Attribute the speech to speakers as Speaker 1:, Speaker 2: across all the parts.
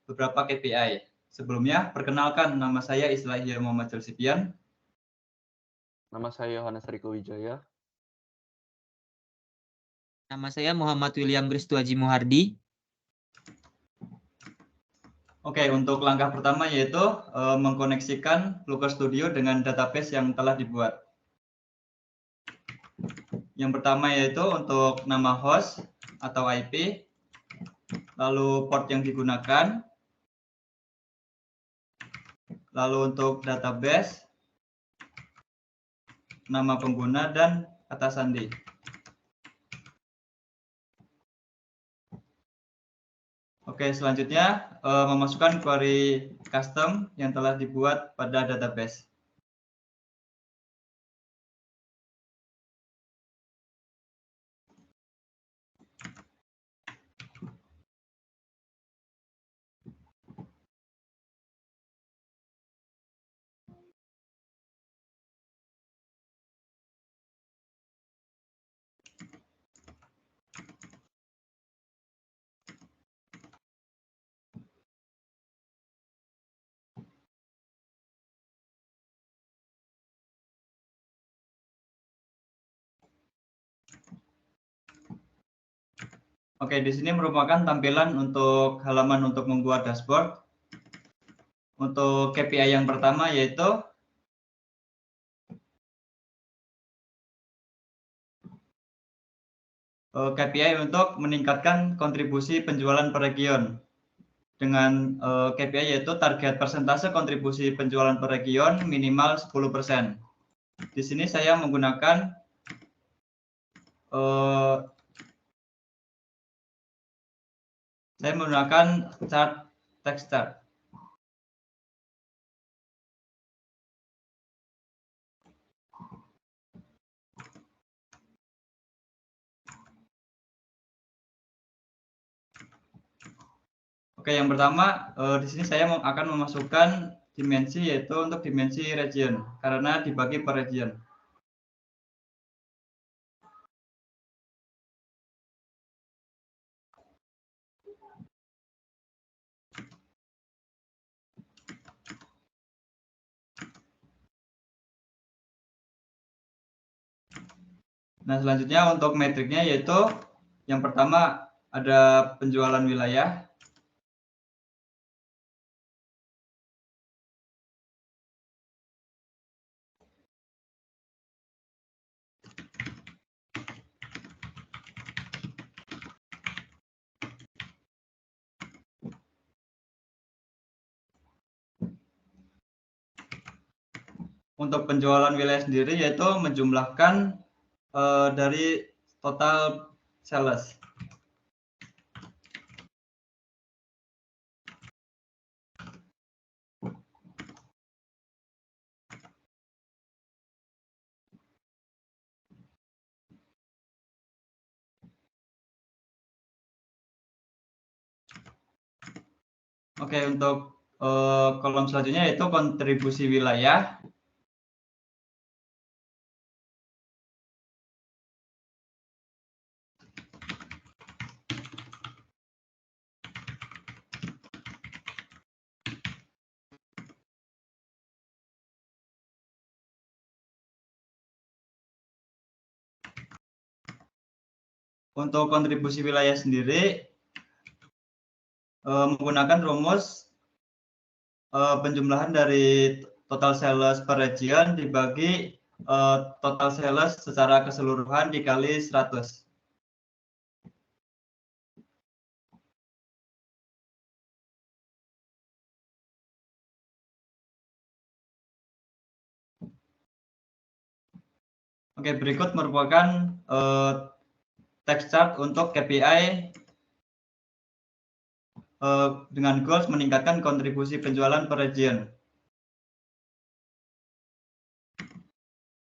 Speaker 1: beberapa KPI. Sebelumnya, perkenalkan nama saya Islahiyah Muhammad Jelsipian.
Speaker 2: Nama saya Yohanes Riko Wijaya.
Speaker 3: Nama saya Muhammad William Gristuaji Muhardi.
Speaker 1: Oke, untuk langkah pertama yaitu mengkoneksikan Looker Studio dengan database yang telah dibuat. Yang pertama yaitu untuk nama host atau IP, lalu port yang digunakan, lalu untuk database, nama pengguna, dan kata sandi. Oke, selanjutnya memasukkan query custom yang telah dibuat pada database. Oke, di sini merupakan tampilan untuk halaman untuk membuat dashboard. Untuk KPI yang pertama yaitu KPI untuk meningkatkan kontribusi penjualan per region. Dengan KPI yaitu target persentase kontribusi penjualan per region minimal 10%. Di sini saya menggunakan chart text chart. Oke, yang pertama di sini saya akan memasukkan dimensi yaitu untuk dimensi region karena dibagi per region. Nah, selanjutnya untuk metriknya yaitu yang pertama ada penjualan wilayah. Untuk penjualan wilayah sendiri yaitu menjumlahkan dari total sales. Oke, untuk kolom selanjutnya yaitu kontribusi wilayah. Untuk kontribusi wilayah sendiri menggunakan rumus penjumlahan dari total sales per region dibagi total sales secara keseluruhan dikali 100. Oke, berikut merupakan text chart untuk KPI dengan goals meningkatkan kontribusi penjualan per region.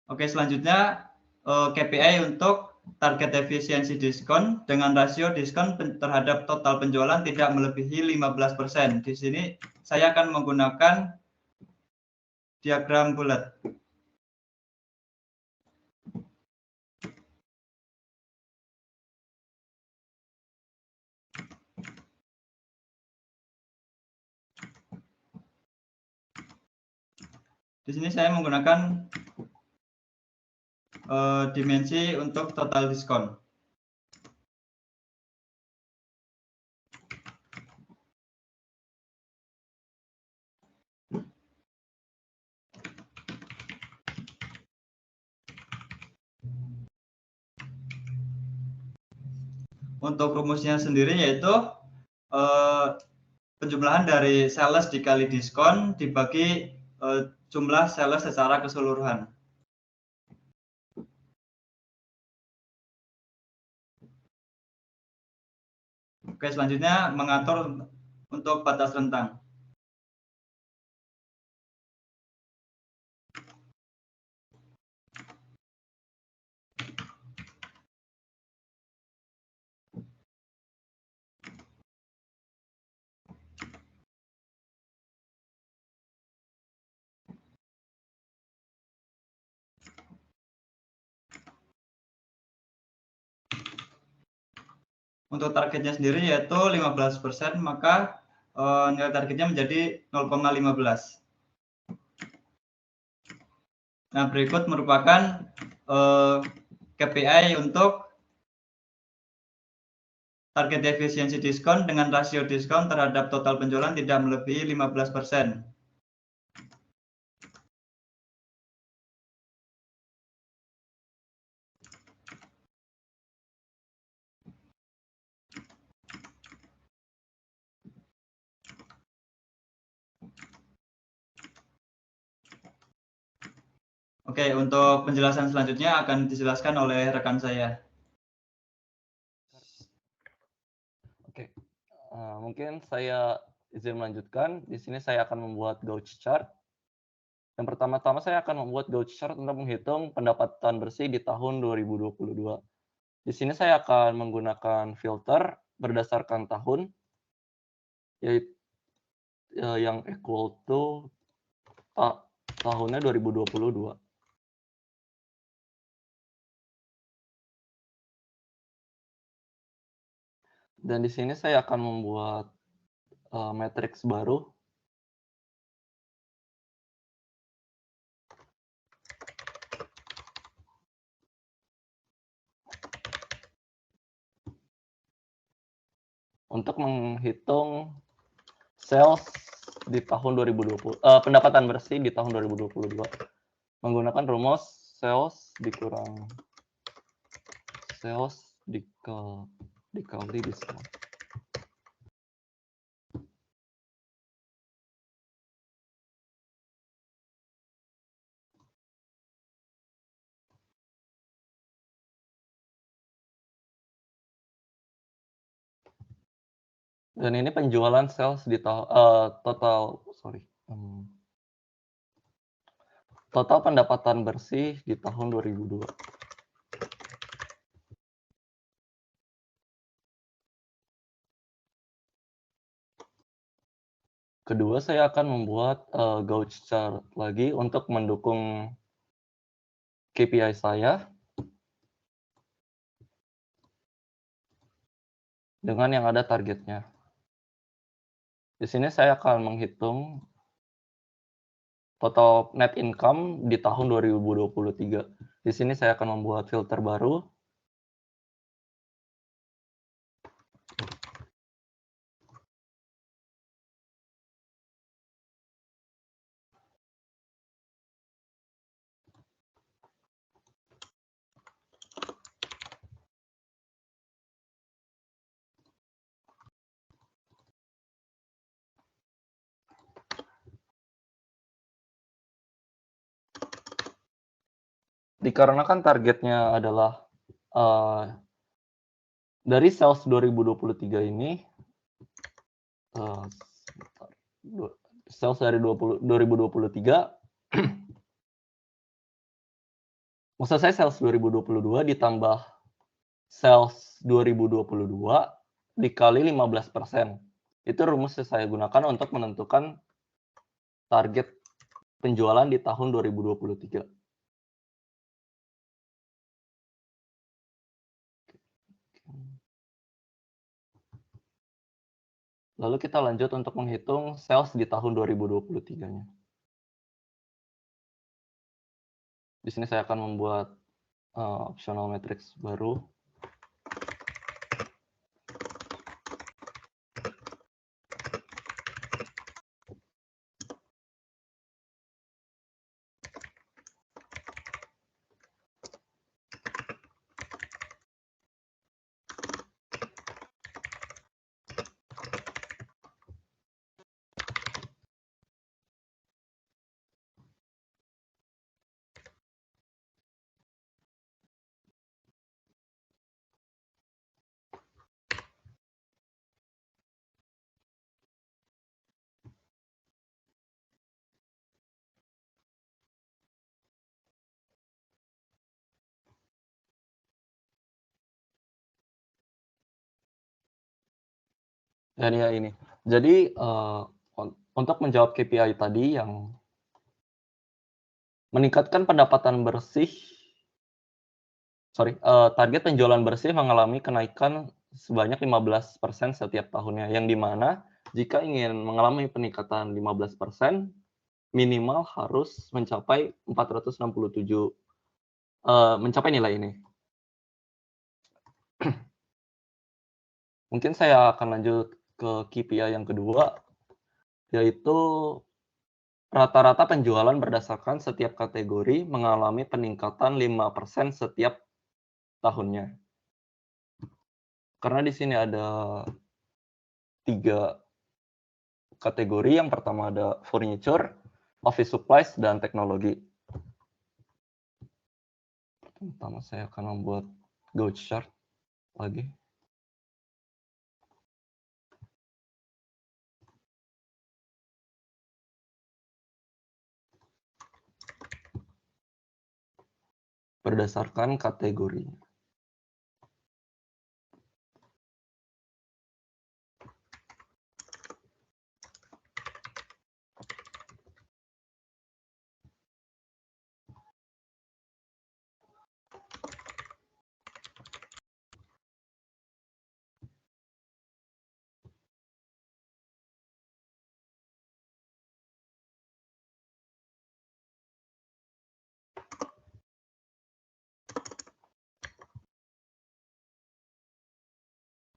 Speaker 1: Oke, selanjutnya KPI untuk target efisiensi diskon dengan rasio diskon terhadap total penjualan tidak melebihi 15%. Di sini saya akan menggunakan diagram bulat. Di sini saya menggunakan dimensi untuk total diskon. Untuk rumusnya sendiri yaitu penjumlahan dari sales dikali diskon dibagi jumlah sales secara keseluruhan. Oke, selanjutnya mengatur untuk batas rentang. Untuk targetnya sendiri yaitu 15%, maka nilai targetnya menjadi 0,15. Nah, berikut merupakan KPI untuk target efisiensi diskon dengan rasio diskon terhadap total penjualan tidak melebihi 15%. Oke, untuk penjelasan selanjutnya akan dijelaskan oleh rekan saya.
Speaker 2: Oke, mungkin saya izin melanjutkan. Di sini saya akan membuat gauge chart. Yang pertama-tama saya akan membuat gauge chart untuk menghitung pendapatan bersih di tahun 2022. Di sini saya akan menggunakan filter berdasarkan tahun, yaitu yang equal to tahunnya 2022. Dan di sini saya akan membuat matriks baru. Untuk menghitung sales di tahun 2020, pendapatan bersih di tahun 2022. Menggunakan rumus sales dikurang sales dikali diskon. Dan ini penjualan sales di total pendapatan bersih di tahun 2002. Kedua, saya akan membuat gauge chart lagi untuk mendukung KPI saya dengan yang ada targetnya. Di sini saya akan menghitung total net income di tahun 2023. Di sini saya akan membuat filter baru. Dikarenakan targetnya adalah dari sales 2023 ini, sales dari 2023, maksud saya sales 2022 ditambah sales 2022 dikali 15%. Itu rumus yang saya gunakan untuk menentukan target penjualan di tahun 2023. Lalu kita lanjut untuk menghitung sales di tahun 2023-nya. Di sini saya akan membuat optional matrix baru. Dan ya ini. Jadi untuk menjawab KPI tadi yang meningkatkan pendapatan bersih, target penjualan bersih mengalami kenaikan sebanyak 15% setiap tahunnya, yang di mana jika ingin mengalami peningkatan 15%, minimal harus mencapai 467, mencapai nilai ini. Mungkin saya akan lanjut ke KPI yang kedua, yaitu rata-rata penjualan berdasarkan setiap kategori mengalami peningkatan 5% setiap tahunnya. Karena di sini ada 3 kategori. Yang pertama ada furniture, office supplies, dan teknologi. Pertama saya akan membuat Gantt chart lagi. Berdasarkan kategori.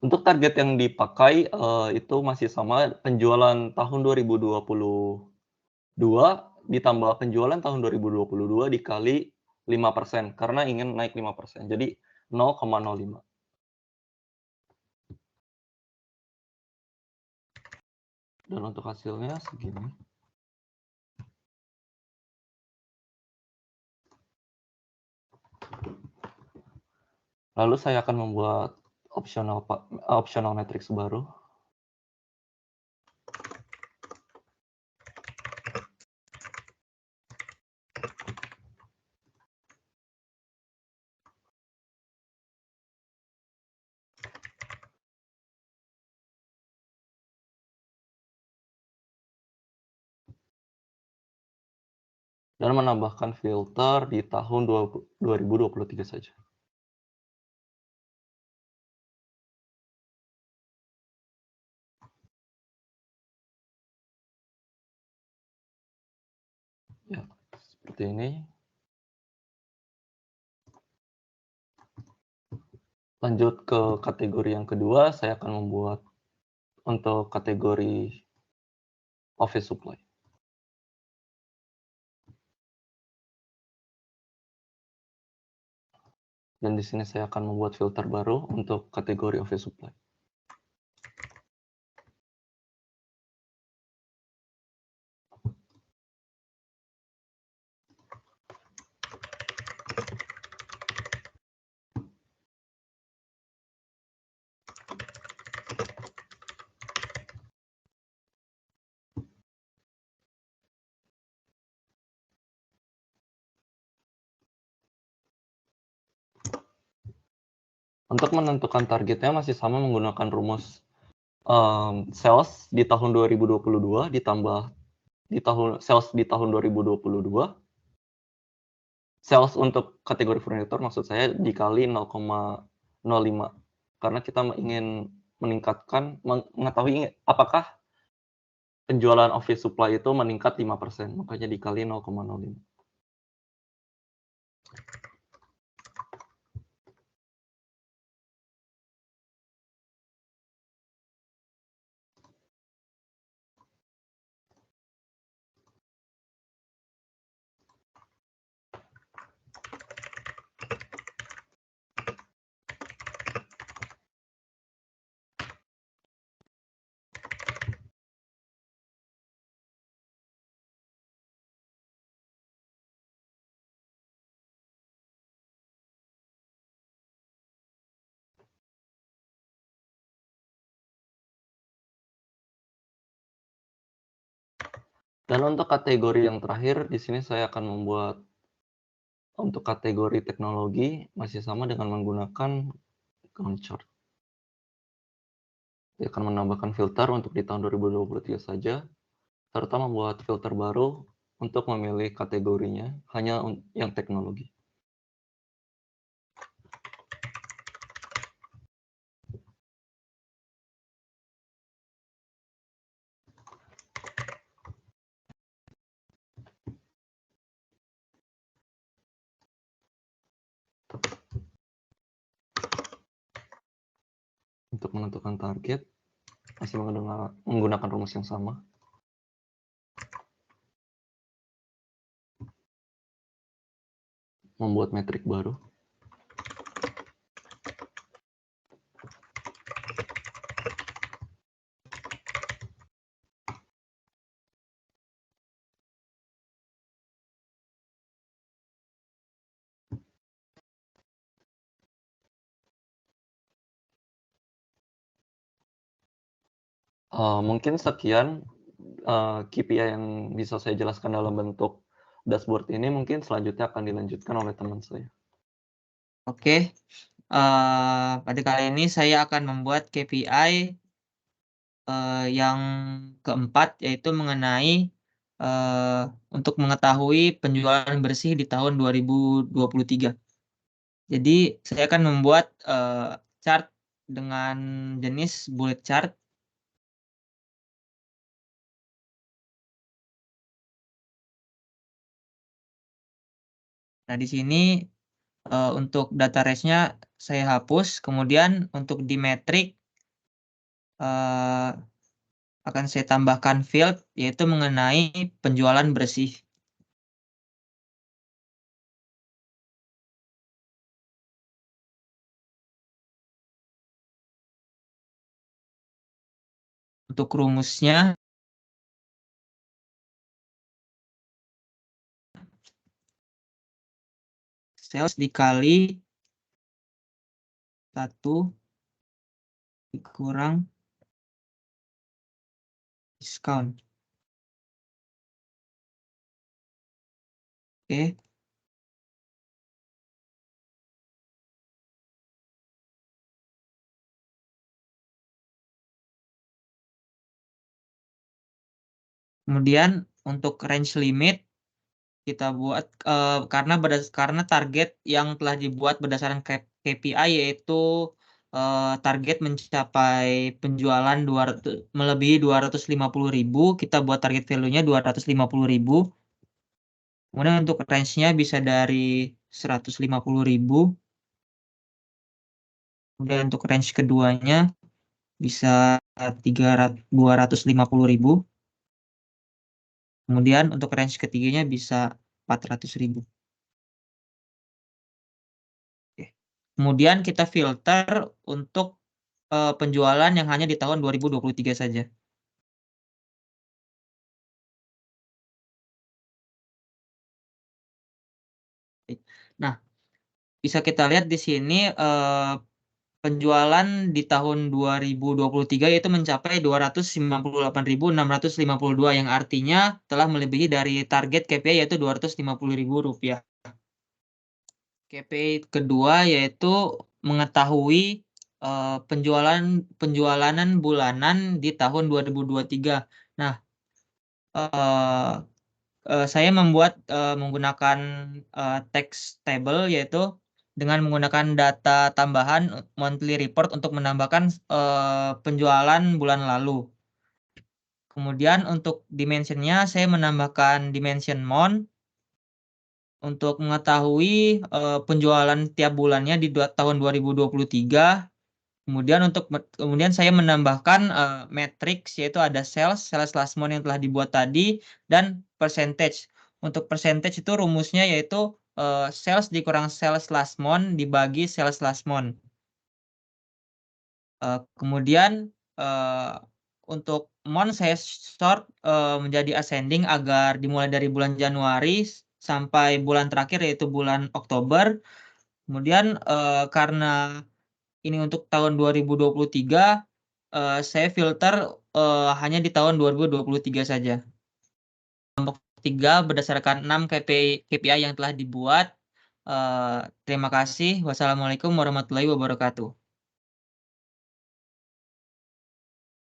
Speaker 2: Untuk target yang dipakai itu masih sama, penjualan tahun 2022 ditambah penjualan tahun 2022 dikali 5%, karena ingin naik 5%. Jadi 0,05. Dan untuk hasilnya segini. Lalu saya akan membuat optional matrix baru. Dan menambahkan filter di tahun 2023 saja. Ya, seperti ini. Lanjut ke kategori yang kedua, saya akan membuat untuk kategori office supply. Dan di sini saya akan membuat filter baru untuk kategori office supply. Untuk menentukan targetnya masih sama menggunakan rumus sales di tahun 2022 ditambah sales di tahun 2022. Sales untuk kategori furniture maksud saya dikali 0,05. Karena kita ingin mengetahui apakah penjualan office supply itu meningkat 5%, makanya dikali 0,05. Dan untuk kategori yang terakhir, di sini saya akan membuat untuk kategori teknologi masih sama dengan menggunakan Gantt chart. Saya akan menambahkan filter untuk di tahun 2023 saja, serta membuat filter baru untuk memilih kategorinya hanya yang teknologi. Untuk menentukan target, masih menggunakan rumus yang sama. Membuat metrik baru. Mungkin sekian KPI yang bisa saya jelaskan dalam bentuk dashboard ini. Mungkin selanjutnya akan dilanjutkan oleh teman saya.
Speaker 3: Oke, pada kali ini saya akan membuat KPI yang keempat, yaitu mengenai untuk mengetahui penjualan bersih di tahun 2023. Jadi saya akan membuat chart dengan jenis bullet chart. Nah, di sini untuk data range-nya saya hapus. Kemudian untuk di metrik akan saya tambahkan field, yaitu mengenai penjualan bersih. Untuk rumusnya, sales dikali 1 dikurang diskon. Oke. Kemudian untuk range limit kita buat karena target yang telah dibuat berdasarkan KPI, yaitu target mencapai penjualan melebihi 250.000, kita buat target value-nya 250.000. Kemudian untuk range-nya bisa dari 150.000. Kemudian untuk range keduanya bisa 250.000. Kemudian untuk range ketiganya bisa 400.000. Kemudian kita filter untuk penjualan yang hanya di tahun 2023 saja. Nah, bisa kita lihat di sini penjualan di tahun 2023 yaitu mencapai 298.652, yang artinya telah melebihi dari target KPI yaitu Rp250.000. KPI kedua yaitu mengetahui penjualanan bulanan di tahun 2023. Nah, saya membuat menggunakan text table, yaitu dengan menggunakan data tambahan monthly report untuk menambahkan penjualan bulan lalu. Kemudian untuk dimensionnya saya menambahkan dimension month. untuk mengetahui penjualan tiap bulannya di tahun 2023. Kemudian saya menambahkan matriks, yaitu ada sales last month yang telah dibuat tadi, dan percentage. Untuk percentage itu rumusnya yaitu sales dikurang sales last month dibagi sales last month. Kemudian untuk month saya sort menjadi ascending agar dimulai dari bulan Januari sampai bulan terakhir yaitu bulan Oktober. Kemudian karena ini untuk tahun 2023, saya filter hanya di tahun 2023 saja. Kelompok 3 berdasarkan 6 KPI yang telah dibuat. Terima kasih. Wassalamualaikum warahmatullahi wabarakatuh.